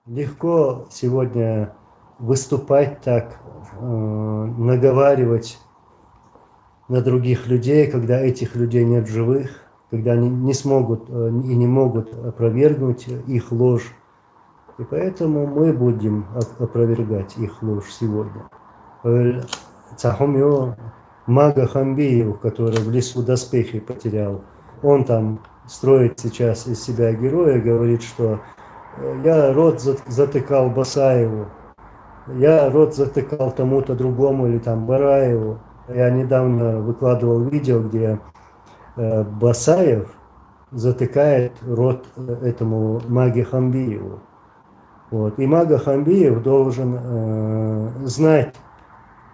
Легко сегодня выступать так, наговаривать на других людей, когда этих людей нет в живых, когда они не смогут и не могут опровергнуть их ложь. И поэтому мы будем опровергать их ложь сегодня. Мага Ханбиев, который в лесу доспехи потерял, он там строит сейчас из себя героя, говорит, что я рот затыкал Басаеву, я рот затыкал тому-то другому или там Бараеву. Я недавно выкладывал видео, где Басаев затыкает рот этому Маге Ханбиеву. Вот. И Мага Ханбиев должен знать,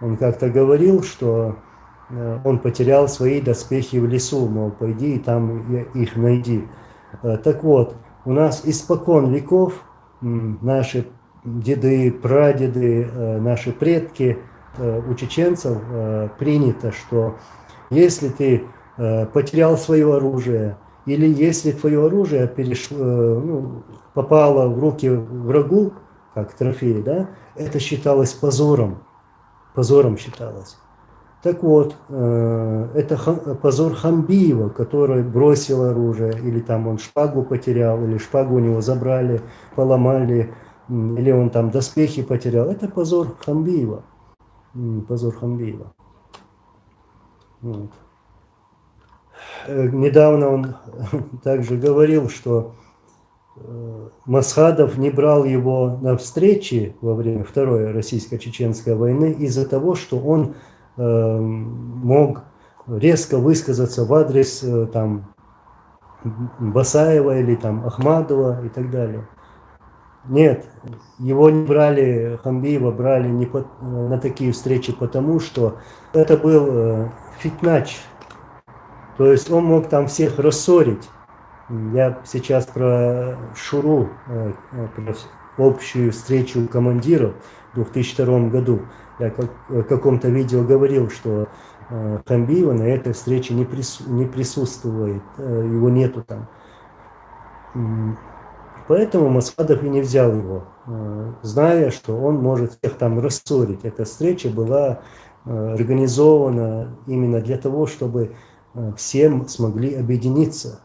он как-то говорил, что он потерял свои доспехи в лесу, мол, пойди и там их найди. Так вот, у нас испокон веков наши деды, прадеды, наши предки, у чеченцев принято, что если ты потерял свое оружие, или если твое оружие попало в руки врагу, как трофей, да, это считалось позором, позором считалось. Так вот, это позор Ханбиева, который бросил оружие, или там он шпагу потерял, или шпагу у него забрали, поломали, или он там доспехи потерял. Это позор Ханбиева. Позор Ханбиева. Вот. Недавно он также говорил, что Масхадов не брал его на встречи во время Второй российско-чеченской войны из-за того, что он мог резко высказаться в адрес там Басаева или там Ахмадова и так далее. Нет, его не брали, Ханбиева брали не на такие встречи, потому что это был фитнач. То есть он мог там всех рассорить. Я сейчас про Шуру, про общую встречу командиров в 2002 году. Я в каком-то видео говорил, что Ханбиева на этой встрече не присутствует, его нету там. Поэтому Масхадов и не взял его, зная, что он может всех там рассорить. Эта встреча была организована именно для того, чтобы всем смогли объединиться.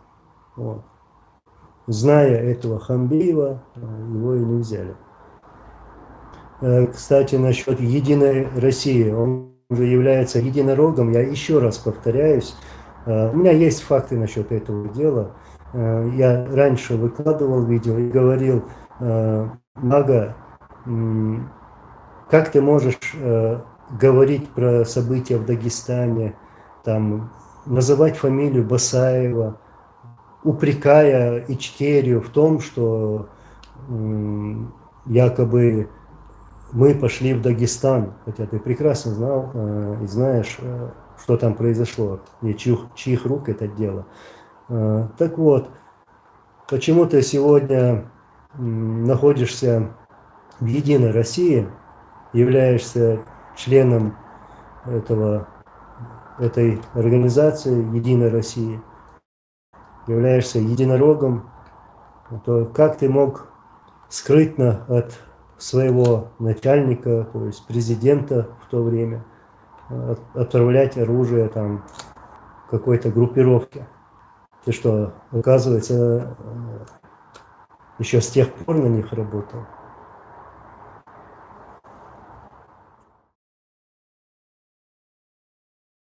Вот. Зная этого Ханбиева, его и не взяли. Кстати, насчет Единой России. Он уже является единорогом. Я еще раз повторяюсь. У меня есть факты насчет этого дела. Я раньше выкладывал видео и говорил: Мага, как ты можешь говорить про события в Дагестане, там, называть фамилию Басаева, упрекая Ичкерию в том, что якобы мы пошли в Дагестан, хотя ты прекрасно знал и знаешь, что там произошло, и чьих рук это дело. Так вот, почему ты сегодня находишься в Единой России, являешься членом этой организации Единой России, являешься единорогом, то как ты мог скрытно от своего начальника, то есть президента в то время, отправлять оружие там какой-то группировке? Ты что, оказывается, еще с тех пор на них работал?